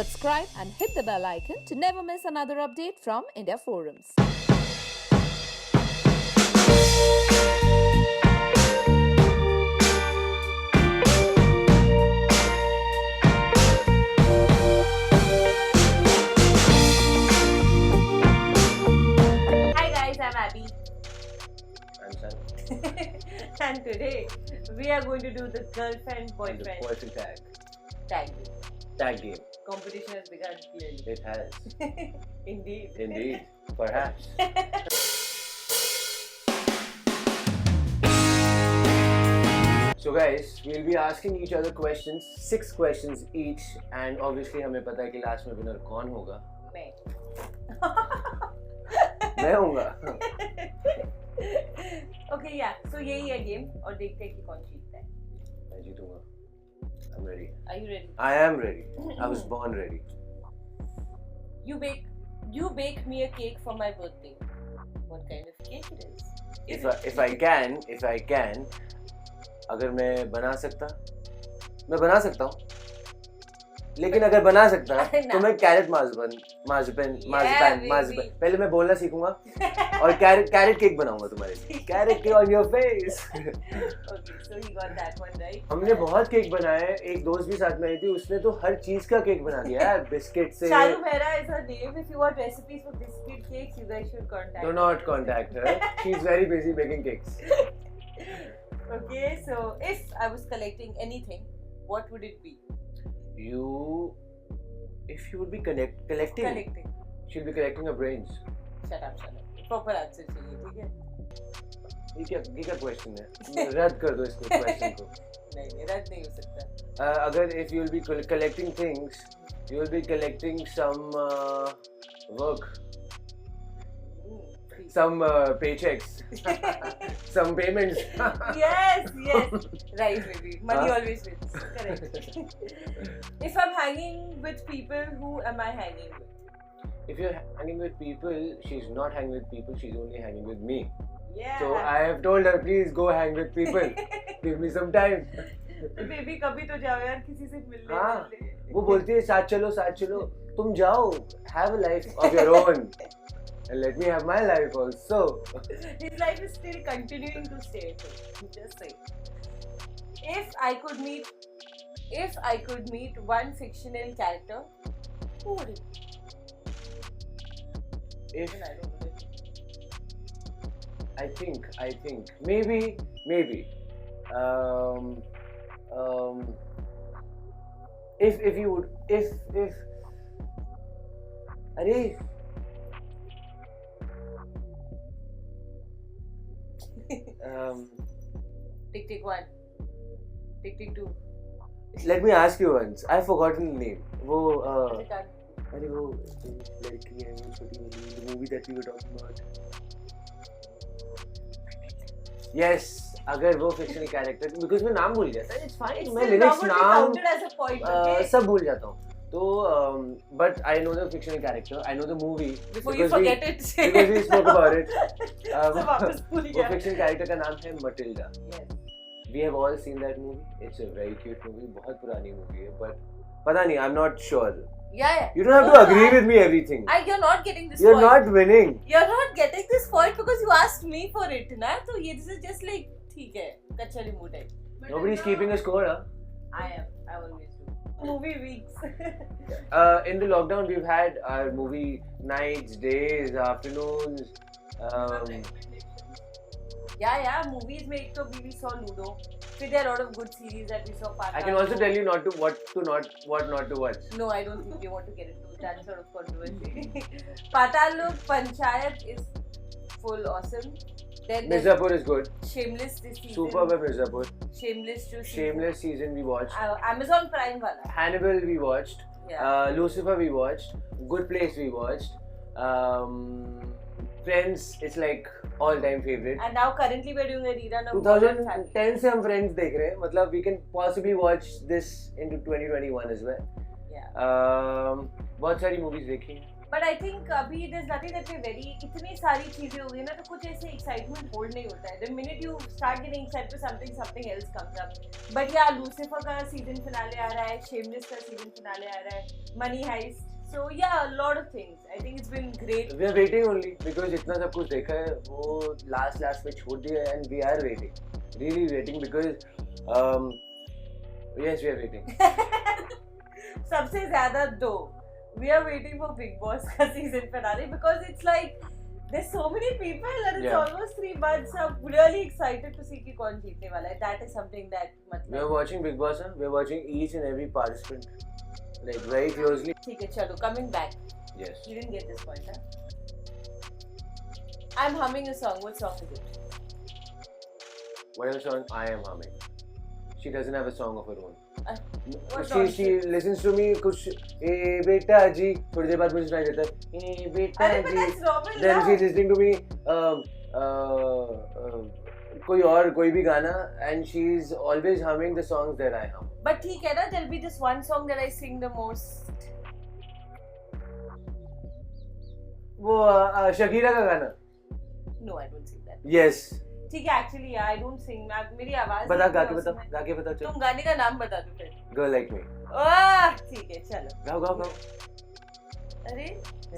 subscribe and hit the bell icon to never miss another update from India Forums. Hi guys, I'm Abby. I'm Sun. And today we are going to do the girlfriend The boyfriend poetry tag game. tag game. Competition has begun clearly. It has. Indeed. Indeed. Perhaps. So guys, we'll be asking each other questions, 6 questions each, and obviously हमें पता है कि last में winner कौन होगा? मैं. मैं होऊंगा. Okay, yeah. So यही है game और देखते हैं कि कौन जीतता है. मैं जीतूंगा. I'm ready. Are you ready? I am ready. I was born ready. You bake me a cake for my birthday. What kind of cake it is? If I can, अगर मैं बना सकता हूँ. लेकिन अगर बना सकता तो मैं कैरेट मार्जिपन पहले मैं बोलना सीखूंगा और कैरेट केक बनाऊंगा तुम्हारे लिए. Carrot cake on your face. Okay, so he got that one right. हमने बहुत केक बनाए. एक दोस्त भी साथ में आई थी, उसने तो हर चीज का केक बना दिया यार. बिस्किट से. Charu Mehra is her name. If you want recipes for biscuit cakes, you guys should contact. Do not contact her. She's very busy making cakes. Okay, so if I was collecting anything, what would it be? If you would be collecting, she'll be collecting her brains. Shut up. Proper answer चाहिए, ठीक है? ये क्या question है? रद्द कर दो इसको क्वेश्चन को. नहीं, रद्द नहीं हो सकता. अगर if you will be collecting things, you will be collecting some work, some paychecks, some payments. Yes. Right, baby. Money always wins. Correct. If I'm hanging with people, who am I hanging with? If you're hanging with people, she's not hanging with people. She's only hanging with me. Yeah. So I have told her, please go hang with people. Give me some time. Baby, कभी तो जाओ यार किसी से मिलने. हाँ. वो बोलती है साथ चलो. तुम जाओ. Have a life of your own. And let me have my life also. His life is still continuing to stay. Just say. If I could meet one fictional character, who would it be? If Even I don't know. I think maybe if you would अरे Tick 1. Tick 2. let me ask you once. I've forgotten the name. वो अरे वो लड़की है वो छोटी वाली, the movie that we were talking about. Yes, अगर वो fictional character, because मैं नाम भूल गया था. It's fine. मैं lyrics नाम सब भूल जाता हूँ. तो but I know the fictional character. I know the movie. Before you forget it. Because we spoke about it. सब वापस भूल वो गया. fictional character का नाम है Matilda. Yes. We have all seen that movie. It's a very cute movie. बहुत पुरानी movie है, but पता नहीं. I'm not sure. Yeah. You don't have to agree with me everything. You're not getting this You're point. not winning. You're not getting this point because you asked me for it, ना? तो ये this is just like ठीक है, कच्चा remote है. Nobody's keeping a score, huh? I am. I always do. Movie weeks. In the lockdown, we've had our movie nights, days, afternoons. Yeah. Movies में एक तो we saw Ludo. There are a lot of good series that we saw. Patal. I can also tell you what not to watch. No, I don't think we want to get into that sort of controversy. Patal Lok Panchayat is full awesome. Then Mirzapur is good. Shameless this season. Superb है Mirzapur. Shameless season we watched. Amazon Prime वाला. Hannibal we watched. Yeah. Lucifer we watched. Good Place we watched. Friends, it's like all-time favorite. And now currently we're doing a rerun of 2010 से हम Friends देख रहे हैं. मतलब we can possibly watch this into 2021 as well. Yeah. बहुत सारी movies देखी. But I think अभी there's nothing that we're very इतनी सारी चीजें हो गई ना तो कुछ ऐसे excitement hold नहीं होता है. The minute you start getting excited for something, something else comes up. But yeah, Lucifer का season finale आ रहा है, Shameless का season finale आ रहा है, Money Heist. So yeah, a lot of things. I think it's been great. We are waiting only because इतना सब कुछ देखा है वो last में छोड़ दिया है and we are waiting, really waiting because yes we are waiting. सबसे ज़्यादा दो. We are waiting for Big Boss का season finale because it's like there's so many people and it's almost 3 months. I'm really excited to see कि कौन जीतने वाला है. That is something that मतलब. We are watching Big Boss. We are watching each and every participant like very closely. ठीक है चलो coming back. Yes. You didn't get this point, huh? I'm humming a song. What song is it? Whatever song I am humming. She doesn't have a song of her own. What she listens to me कुछ ए बेटा जी थोड़ी देर बाद मुझे सुनाई देता है ए बेटा अरे but ji that's normal then now. she's listening to me कोई भी गाना and she's always humming the songs that I hum. But ठीक है ना, there'll be this one song that I sing the most. वो शकीरा का गाना. No, I don't sing that. Yes. ठीक है actually I don't sing. मेरी आवाज बता नहीं गा है उसमें. के बता चल. तुम गाने का नाम बता दो फिर. Girl like me. ओह ठीक है चलो. गाओ. अरे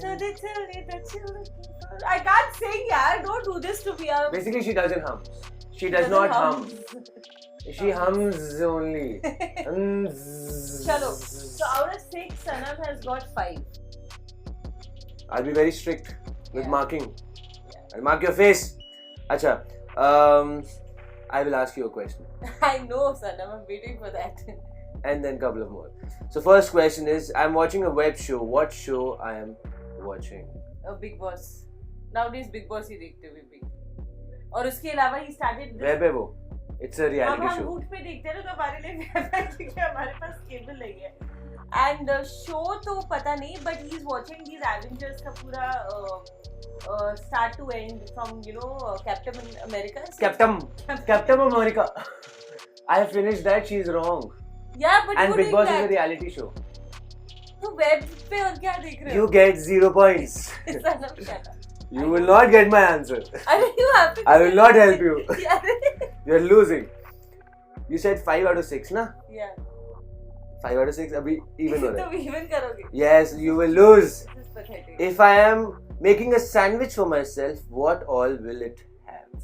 so they tell me that you're looking for. I can't sing यार. Don't do this to me यार. Basically she doesn't hum. She does not hum. She hums only. चलो. So out of 6 Sanam has got 5. I'll be very strict with Yeah. marking. Yeah. I'll mark your face. Acha. I will ask you a question. I know Sanam, I'm waiting for that. And then couple of more. So first question is, I'm watching a web show. What show I am watching? Big Boss. Nowadays Big Boss ही देखते हुए भी. और उसके अलावा he started this. Web है वो. It's a reality हम show. Boot पे देखते हैं ना तो हमारे लिए web है क्योंकि हमारे पास केबल नहीं है. And show तो पता नहीं, but he's watching these Avengers का पूरा start to end from Captain America. Captain America. I have finished that. She's wrong. Yeah, but And you Big Boss that. is a reality show. तो web पे और क्या देख रहे हो? You get 0 points. Sanam shut up. You will not get my answer. अरे you have to. I will not help you. Yeah. You're losing. You said 5 out of 6, na? Yeah. 5 out of 6 अभी even हो रहा है. तुम even करोगे. Yes, you will lose. This is pathetic. If I am making a sandwich for myself, what all will it have?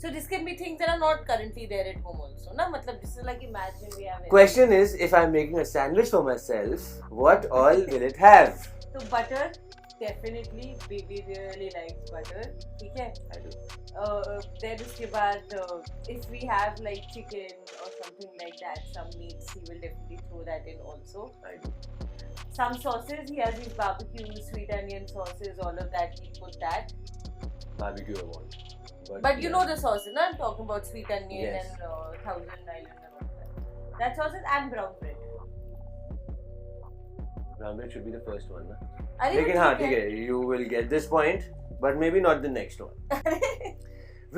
So this can be things that are not currently there at home also, na? मतलब this is like imagine we have. Question is, if I'm making a sandwich for myself, what all will it have? So butter, definitely. Baby really likes butter. ठीक है? I do. Then उसके बाद if we have like chicken or something like that, some meats, he will definitely throw that in also. I do. Some sauces, he has these barbecue, sweet onion sauces, all of that, he put that. Barbecue I want. But you know the sauces, na? I'm talking about sweet onion Yes. and Thousand Island and all that. That sauces and brown bread. Brown bread should be the first one, na? अरे लेकिन हाँ ठीक है, you will get this point, but maybe not the next one.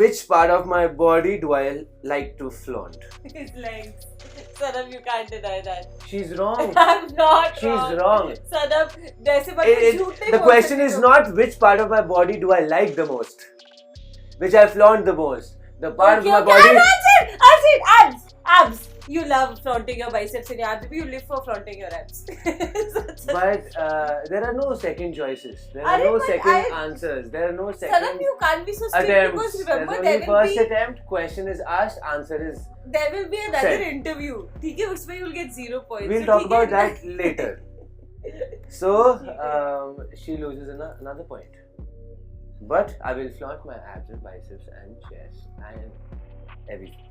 Which part of my body do I like to flaunt? His legs. Sanam, you can't deny that. She's wrong. I'm not She's wrong. Sanam, वैसे बात में झूठ नहीं The बोल question सकते is हो. not which part of my body do I like the most, which I flaunt the most. The part of my body. That's it. Abs. You love flaunting your biceps and your abs. You live for flaunting your abs. But there are no second choices. There are Arey, no but second answers. There are no Sanam, second you can't be so strict attempts. because There's remember only there will first be attempt. Question is asked. Answer is. there will be another Said. interview. ठीक है, उसमें you'll get 0 points. We'll So talk ठीक है? about that later. So she loses another point. But I will flaunt my abs and biceps and chest and everything.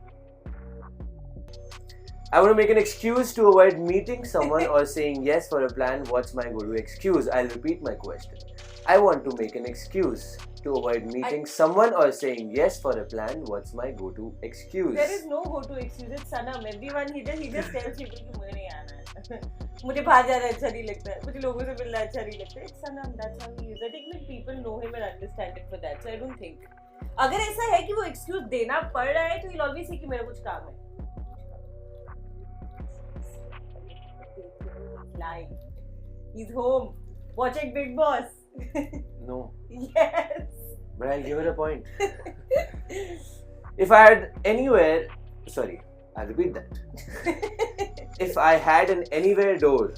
I want to make an excuse to avoid meeting someone or saying yes for a plan. What's my go-to excuse? I'll repeat my question. I want to make an excuse to avoid meeting someone or saying yes for a plan. What's my go-to excuse? There is no go-to excuse. It's Sanam. Everyone he just tells people कि मुझे नहीं आना है. मुझे बाहर जाना अच्छा नहीं लगता है. मुझे लोगों से मिलना अच्छा नहीं लगता है. It's Sanam. That's how he is. I think that people know him and understand it for that. So I don't think. अगर ऐसा है कि वो excuse देना पड़ रहा है तो he'll always say कि मेरा कुछ काम है. Lying. He's home. Watching Big Boss. No, Yes. but I'll give it a point. If I had anywhere, sorry, I'll repeat that. If I had an anywhere door,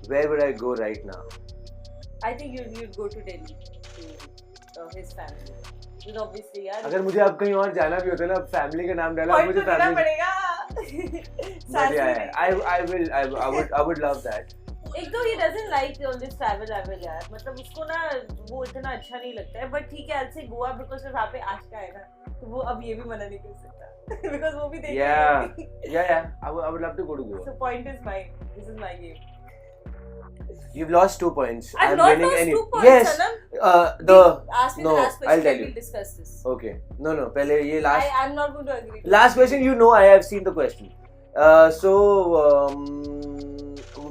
where would I go right now? I think you'd go to Delhi to his family. Because obviously, यार. अगर मुझे अब कहीं और जाना भी होता है ना, फैमिली का नाम डाला, Point मुझे तो देना फैमिली. पड़ेगा. But yeah, I would love that. एक तो he doesn't like all this travel यार. मतलब उसको ना वो इतना अच्छा नहीं लगता है. But ठीक है, I'll say Goa because वहाँ पे आशका है ना. तो वो अब ये भी मना नहीं कर सकता. Because वो भी देखेगा. Yeah. I would love to go to Goa. So point is mine. This is my game. You've lost 2 points. I've I'm not winning lost any. 2 points, Yes. Sanam. Ask me No, the last question. I'll tell you. We'll discuss this. Okay. No. पहले ये last. I'm not going to agree. Last question. You know, I have seen the question.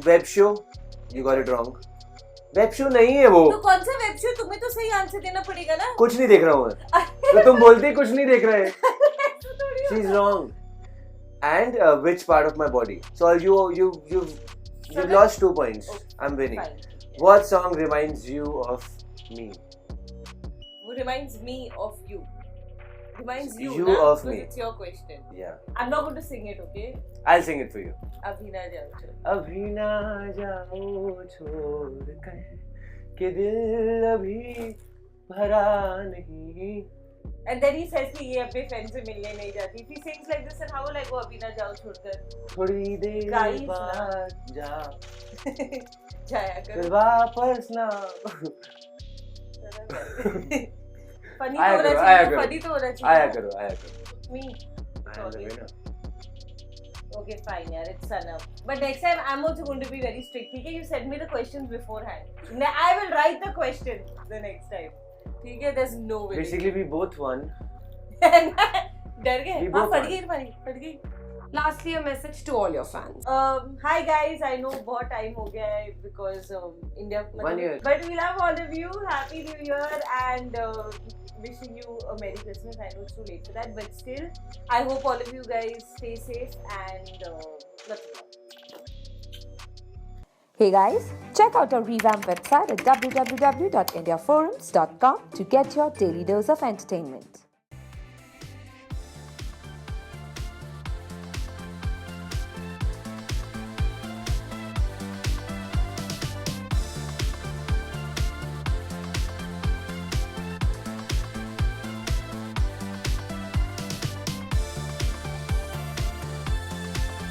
Web show. You got it wrong. Web show नहीं है वो. तो कौन सा web show? तुम्हें तो सही आंसर देना पड़ेगा ना. कुछ नहीं देख रहा हूँ मैं. तो तुम बोलते कुछ नहीं देख रहे. She's wrong. And which part of my body? So you've lost 2 points. Okay, I'm winning. fine. What song reminds you of me? Who reminds me of you? Reminds you, You na? of Because me. it's your question. Yeah. I'm not going to sing it, okay? I'll sing it for you. अभी ना जाओ चलो. अभी ना जाओ छोड़ कर कि दिल अभी भरा नहीं. And then he says कि ये अपने friend से मिलने नहीं जाती. If he sings like this, then how will I go अभी ना जाओ छोड़कर? थोड़ी देर Guys, बाद जा जाया फिर करो. वापस ना. Funny तो आया होना करो, चाहिए. आया करो. Funny तो होना चाहिए. आया करो. Me. I am the winner. Okay, fine, yaar. It's enough. But next time, I'm also going to be very strict. Okay, you send me the questions beforehand. I will write the question the next time. Okay, there's no way. Basically, we both won. डर गए? We हाँ, both फट won. गई पानी, फट गई. Lastly, a message to all your fans. Hi guys, I know बहुत time हो गया है because India. 1 year. But we love all of you. Happy New Year and wishing you a Merry Christmas. I know it's too late for that, but still, I hope all of you guys stay safe and lots of love. Hey guys, check out our revamped website at www.indiaforums.com to get your daily dose of entertainment.